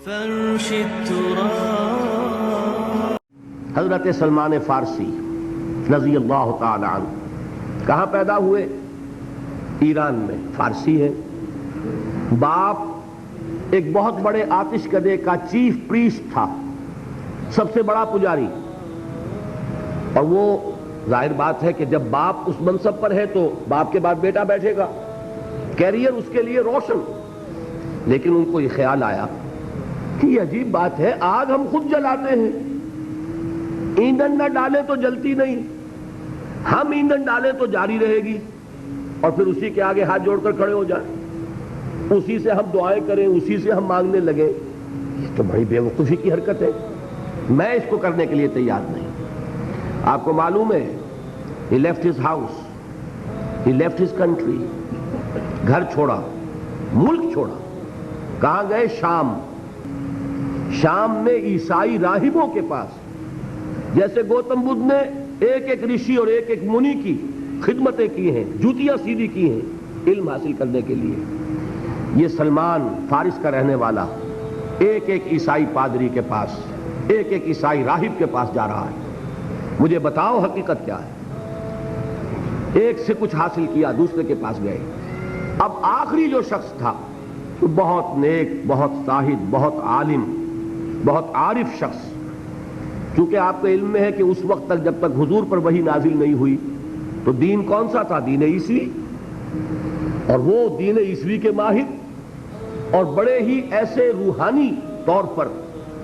فرش التراب۔ حضرت سلمان فارسی رضی اللہ تعالی عنہ کہاں پیدا ہوئے؟ ایران میں، فارسی ہے۔ باپ ایک بہت بڑے آتش کدے کا چیف پریسٹ تھا، سب سے بڑا پجاری، اور وہ ظاہر بات ہے کہ جب باپ اس منصب پر ہے تو باپ کے بعد بیٹا بیٹھے گا، کیریئر اس کے لیے روشن۔ لیکن ان کو یہ خیال آیا کہ یہ عجیب بات ہے، آگ ہم خود جلاتے ہیں، ایندھن نہ ڈالے تو جلتی نہیں، ہم ایندھن ڈالے تو جاری رہے گی، اور پھر اسی کے آگے ہاتھ جوڑ کر کھڑے ہو جائیں، اسی سے ہم دعائیں کریں، اسی سے ہم مانگنے لگے۔ یہ تو بڑی بے وقوفی کی حرکت ہے، میں اس کو کرنے کے لیے تیار نہیں۔ آپ کو معلوم ہے he left his house, he left his country، گھر چھوڑا، ملک چھوڑا، کہاں گئے؟ شام۔ شام میں عیسائی راہبوں کے پاس، جیسے گوتم بدھ نے ایک ایک رشی اور ایک ایک منی کی خدمتیں کی ہیں، جوتیاں سیدھی کی ہیں علم حاصل کرنے کے لیے، یہ سلمان فارس کا رہنے والا ایک ایک عیسائی پادری کے پاس، ایک ایک عیسائی راہب کے پاس جا رہا ہے۔ مجھے بتاؤ حقیقت کیا ہے؟ ایک سے کچھ حاصل کیا، دوسرے کے پاس گئے۔ اب آخری جو شخص تھا وہ بہت نیک، بہت زاہد، بہت عالم، بہت عارف شخص، چونکہ آپ کے علم میں ہے کہ اس وقت تک جب تک حضور پر وحی نازل نہیں ہوئی تو دین کون سا تھا؟ دین عیسوی، اور وہ دین عیسوی کے ماہر اور بڑے ہی ایسے روحانی طور پر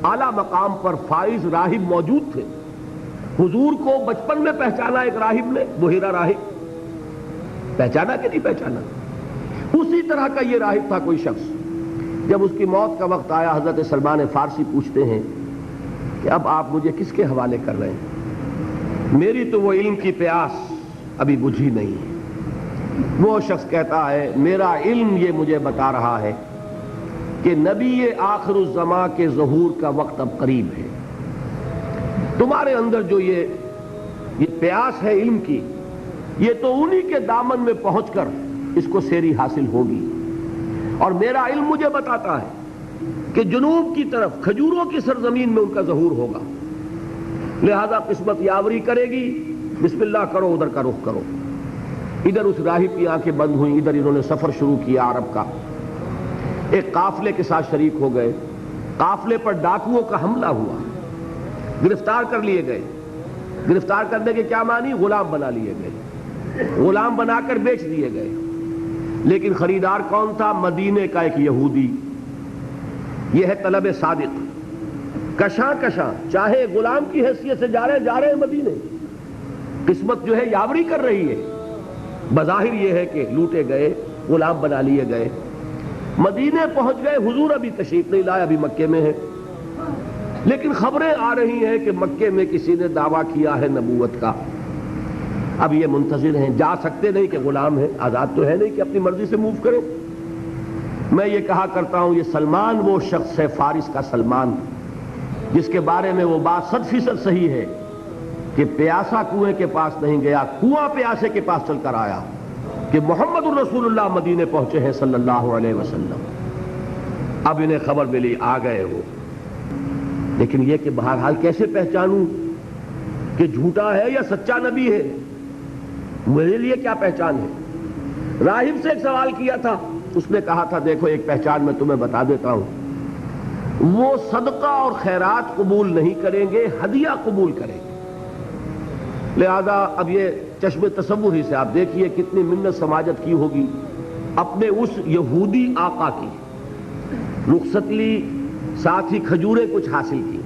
اعلیٰ مقام پر فائز راہب موجود تھے۔ حضور کو بچپن میں پہچانا ایک راہب نے، بحیرہ راہب، پہچانا کہ نہیں پہچانا؟ اسی طرح کا یہ راہب تھا کوئی شخص۔ جب اس کی موت کا وقت آیا، حضرت سلمان فارسی پوچھتے ہیں کہ اب آپ مجھے کس کے حوالے کر رہے ہیں؟ میری تو وہ علم کی پیاس ابھی بجھی نہیں ہے۔ وہ شخص کہتا ہے میرا علم یہ مجھے بتا رہا ہے کہ نبی آخر الزماں کے ظہور کا وقت اب قریب ہے۔ تمہارے اندر جو یہ پیاس ہے علم کی، یہ تو انہی کے دامن میں پہنچ کر اس کو سیری حاصل ہوگی، اور میرا علم مجھے بتاتا ہے کہ جنوب کی طرف کھجوروں کی سرزمین میں ان کا ظہور ہوگا، لہذا قسمت یاوری کرے گی، بسم اللہ کرو، ادھر کا رخ کرو۔ ادھر اس راہب کی آنکھیں بند ہوئیں، ادھر انہوں نے سفر شروع کیا عرب کا، ایک قافلے کے ساتھ شریک ہو گئے۔ قافلے پر ڈاکوؤں کا حملہ ہوا، گرفتار کر لیے گئے۔ گرفتار کرنے کے کیا معنی؟ غلام بنا لیے گئے، غلام بنا کر بیچ دیے گئے۔ لیکن خریدار کون تھا؟ مدینے کا ایک یہودی، یہ ہے طلب صادق، کشاں کشاں چاہے غلام کی حیثیت سے جا رہے ہیں مدینے، قسمت جو ہے یاوری کر رہی ہے۔ بظاہر یہ ہے کہ لوٹے گئے، غلام بنا لیے گئے، مدینے پہنچ گئے۔ حضور ابھی تشریف نہیں لائے، ابھی مکے میں ہے، لیکن خبریں آ رہی ہیں کہ مکے میں کسی نے دعویٰ کیا ہے نبوت کا۔ اب یہ منتظر ہیں، جا سکتے نہیں کہ غلام ہیں، آزاد تو ہے نہیں کہ اپنی مرضی سے موو کریں۔ میں یہ کہا کرتا ہوں یہ سلمان وہ شخص ہے، فارس کا سلمان، جس کے بارے میں وہ بات 100% صحیح ہے کہ پیاسا کنویں کے پاس نہیں گیا، کنواں پیاسے کے پاس چل کر آیا کہ محمد الرسول اللہ مدینے پہنچے ہیں صلی اللہ علیہ وسلم۔ اب انہیں خبر ملی، آ گئے وہ، لیکن یہ کہ بہرحال کیسے پہچانوں کہ جھوٹا ہے یا سچا نبی ہے؟ میرے لیے کیا پہچان ہے؟ راہب سے ایک سوال کیا تھا، اس نے کہا تھا دیکھو ایک پہچان میں تمہیں بتا دیتا ہوں، وہ صدقہ اور خیرات قبول نہیں کریں گے، ہدیہ قبول کریں گے۔ لہذا اب یہ چشم تصور ہی سے آپ دیکھیے کتنی منت سماجت کی ہوگی، اپنے اس یہودی آقا کی رخصت لی، ساتھ ہی کھجوریں کچھ حاصل کی،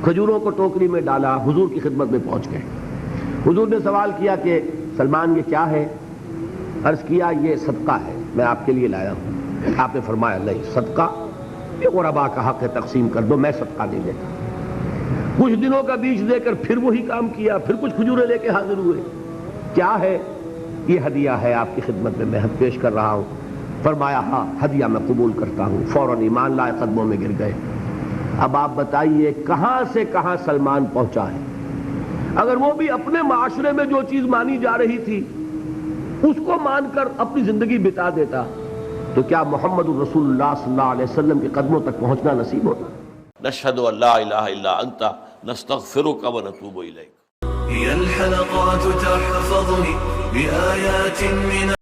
کھجوروں کو ٹوکری میں ڈالا، حضور کی خدمت میں پہنچ گئے۔ حضور نے سوال کیا کہ سلمان یہ کیا ہے؟ عرض کیا یہ صدقہ ہے، میں آپ کے لیے لایا ہوں۔ آپ نے فرمایا نہیں، صدقہ یہ غربا کا حق ہے، تقسیم کر دو، میں صدقہ نہیں دیتا۔ کچھ دنوں کا بیچ دے کر پھر وہی کام کیا، پھر کچھ کھجوریں لے کے حاضر ہوئے۔ کیا ہے؟ یہ ہدیہ ہے، آپ کی خدمت میں میں پیش کر رہا ہوں۔ فرمایا ہاں ہدیہ میں قبول کرتا ہوں۔ فوراً ایمان لائے، قدموں میں گر گئے۔ اب آپ بتائیے کہاں سے کہاں سلمان پہنچا ہے؟ اگر وہ بھی اپنے معاشرے میں جو چیز مانی جا رہی تھی اس کو مان کر اپنی زندگی بتا دیتا تو کیا محمد الرسول اللہ صلی اللہ علیہ وسلم کے قدموں تک پہنچنا نصیب ہوتا؟ نشہد ان لا الہ الا انت نستغفرک ونتوب الیک. هي الحلقات تحفظني بآيات من